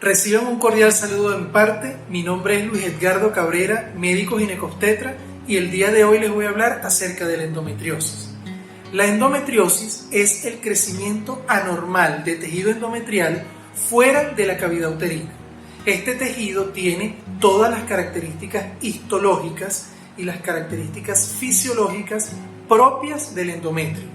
Reciban un cordial saludo de mi parte. Mi nombre es Luis Edgardo Cabrera, médico ginecobstetra, y el día de hoy les voy a hablar acerca de la endometriosis. La endometriosis es el crecimiento anormal de tejido endometrial fuera de la cavidad uterina. Este tejido tiene todas las características histológicas y las características fisiológicas propias del endometrio,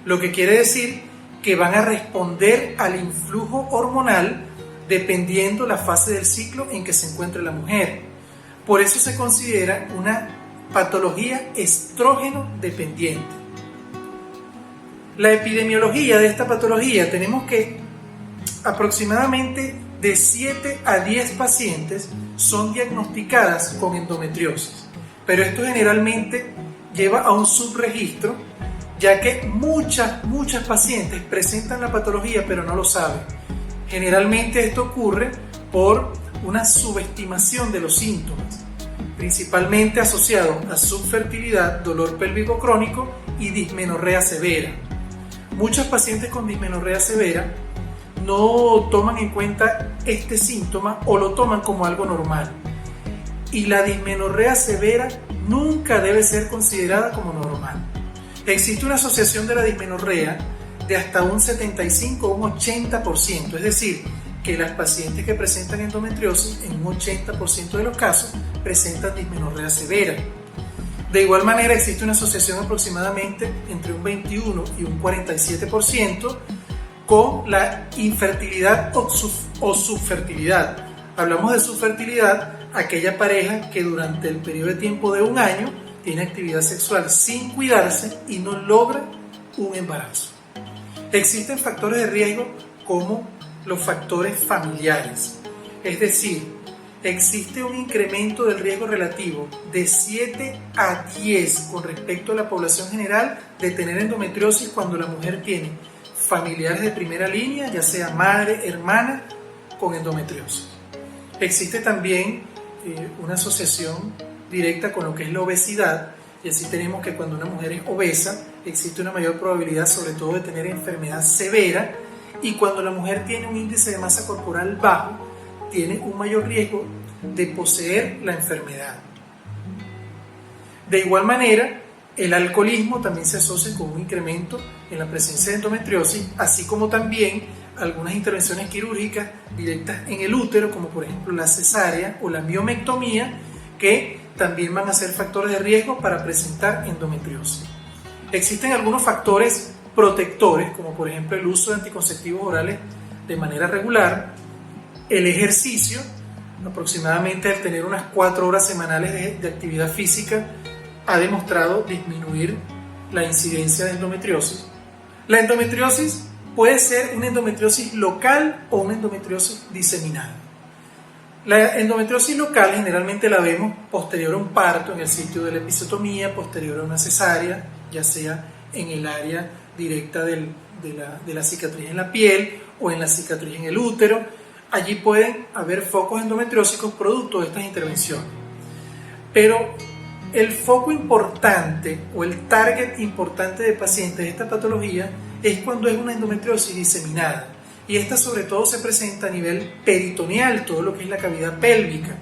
lo que quiere decir que van a responder al influjo hormonal dependiendo la fase del ciclo en que se encuentre la mujer. Por eso se considera una patología estrógeno dependiente. La epidemiología de esta patología, tenemos que aproximadamente de 7 a 10 pacientes son diagnosticadas con endometriosis, pero esto generalmente lleva a un subregistro, ya que muchas pacientes presentan la patología pero no lo saben. Generalmente esto ocurre por una subestimación de los síntomas, principalmente asociado a subfertilidad, dolor pélvico crónico y dismenorrea severa. Muchos pacientes con dismenorrea severa no toman en cuenta este síntoma o lo toman como algo normal. Y la dismenorrea severa nunca debe ser considerada como normal. Existe una asociación de la dismenorrea de hasta un 75 o un 80%, es decir, que las pacientes que presentan endometriosis en un 80% de los casos presentan dismenorrea severa. De igual manera existe una asociación aproximadamente entre un 21 y un 47% con la infertilidad o subfertilidad. Hablamos de subfertilidad, aquella pareja que durante el periodo de tiempo de un año tiene actividad sexual sin cuidarse y no logra un embarazo. Existen factores de riesgo como los factores familiares, es decir, existe un incremento del riesgo relativo de 7 a 10 con respecto a la población general de tener endometriosis cuando la mujer tiene familiares de primera línea, ya sea madre, hermana, con endometriosis. Existe también una asociación directa con lo que es la obesidad, y así tenemos que cuando una mujer es obesa existe una mayor probabilidad sobre todo de tener enfermedad severa, y cuando la mujer tiene un índice de masa corporal bajo tiene un mayor riesgo de poseer la enfermedad. De igual manera, el alcoholismo también se asocia con un incremento en la presencia de endometriosis, así como también algunas intervenciones quirúrgicas directas en el útero, como por ejemplo la cesárea o la miomectomía, que también van a ser factores de riesgo para presentar endometriosis. Existen algunos factores protectores, como por ejemplo el uso de anticonceptivos orales de manera regular, el ejercicio, aproximadamente al tener unas 4 horas semanales de actividad física, ha demostrado disminuir la incidencia de endometriosis. La endometriosis puede ser una endometriosis local o una endometriosis diseminada. La endometriosis local generalmente la vemos posterior a un parto, en el sitio de la episiotomía, posterior a una cesárea, ya sea en el área directa de la cicatriz en la piel o en la cicatriz en el útero. Allí pueden haber focos endometriósicos producto de estas intervenciones. Pero el foco importante o el target importante de pacientes de esta patología es cuando es una endometriosis diseminada. Y esta sobre todo se presenta a nivel peritoneal, todo lo que es la cavidad pélvica.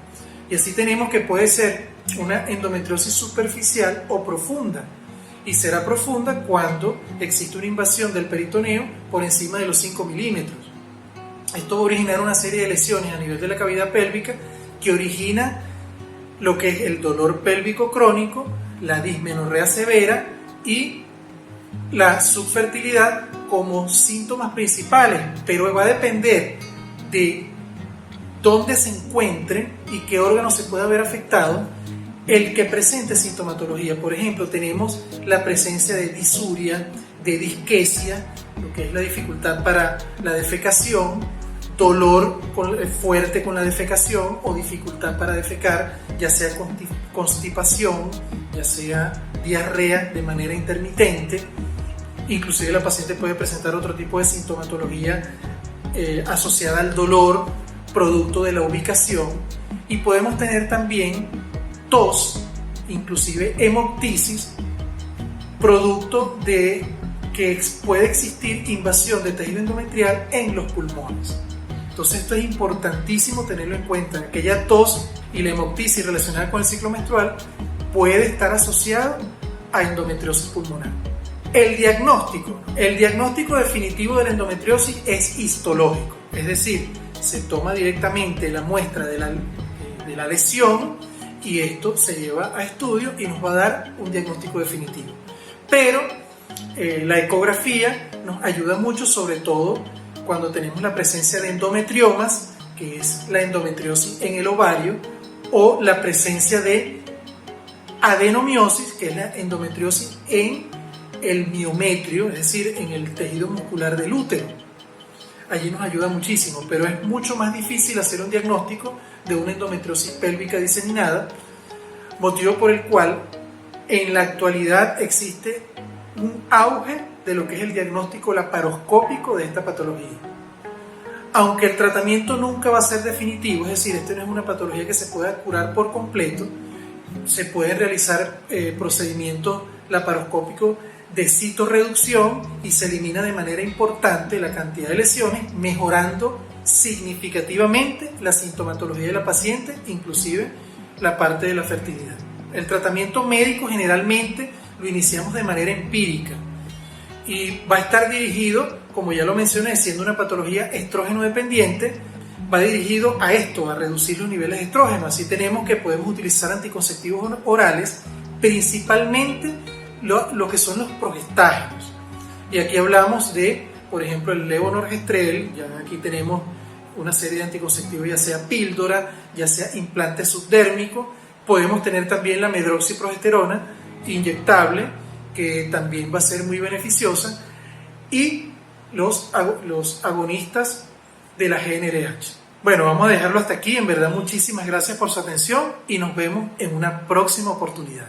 Y así tenemos que puede ser una endometriosis superficial o profunda. Y será profunda cuando existe una invasión del peritoneo por encima de los 5 milímetros. Esto va a originar una serie de lesiones a nivel de la cavidad pélvica que origina lo que es el dolor pélvico crónico, la dismenorrea severa y la subfertilidad como síntomas principales, pero va a depender de dónde se encuentre y qué órgano se puede haber afectado el que presente sintomatología. Por ejemplo, tenemos la presencia de disuria, de disquesia, lo que es la dificultad para la defecación, dolor fuerte con la defecación o dificultad para defecar, ya sea constipación, ya sea diarrea de manera intermitente. Inclusive la paciente puede presentar otro tipo de sintomatología asociada al dolor, producto de la ubicación, y podemos tener también tos, inclusive hemoptisis, producto de que puede existir invasión de tejido endometrial en los pulmones. Entonces esto es importantísimo tenerlo en cuenta. Aquella tos y la hemoptisis relacionada con el ciclo menstrual puede estar asociado a endometriosis pulmonar. El diagnóstico definitivo de la endometriosis es histológico, es decir, se toma directamente la muestra de la lesión y esto se lleva a estudio y nos va a dar un diagnóstico definitivo. Pero la ecografía nos ayuda mucho, sobre todo cuando tenemos la presencia de endometriomas, que es la endometriosis en el ovario, o la presencia de adenomiosis, que es la endometriosis en el miometrio, es decir, en el tejido muscular del útero. Allí nos ayuda muchísimo, pero es mucho más difícil hacer un diagnóstico de una endometriosis pélvica diseminada, motivo por el cual en la actualidad existe un auge de lo que es el diagnóstico laparoscópico de esta patología. Aunque el tratamiento nunca va a ser definitivo, es decir, esta no es una patología que se pueda curar por completo, se pueden realizar procedimientos laparoscópicos de citorreducción y se elimina de manera importante la cantidad de lesiones, mejorando significativamente la sintomatología de la paciente, inclusive la parte de la fertilidad. El tratamiento médico generalmente lo iniciamos de manera empírica y va a estar dirigido, como ya lo mencioné, siendo una patología estrógeno dependiente, va dirigido a esto, a reducir los niveles de estrógeno. Así tenemos que podemos utilizar anticonceptivos orales, principalmente lo que son los progestágenos. Y aquí hablamos de, por ejemplo, el levonorgestrel. Ya aquí tenemos una serie de anticonceptivos, ya sea píldora, ya sea implante subdérmico. Podemos tener también la medroxiprogesterona inyectable, que también va a ser muy beneficiosa, y los agonistas de la GnRH. Bueno, vamos a dejarlo hasta aquí. En verdad, muchísimas gracias por su atención y nos vemos en una próxima oportunidad.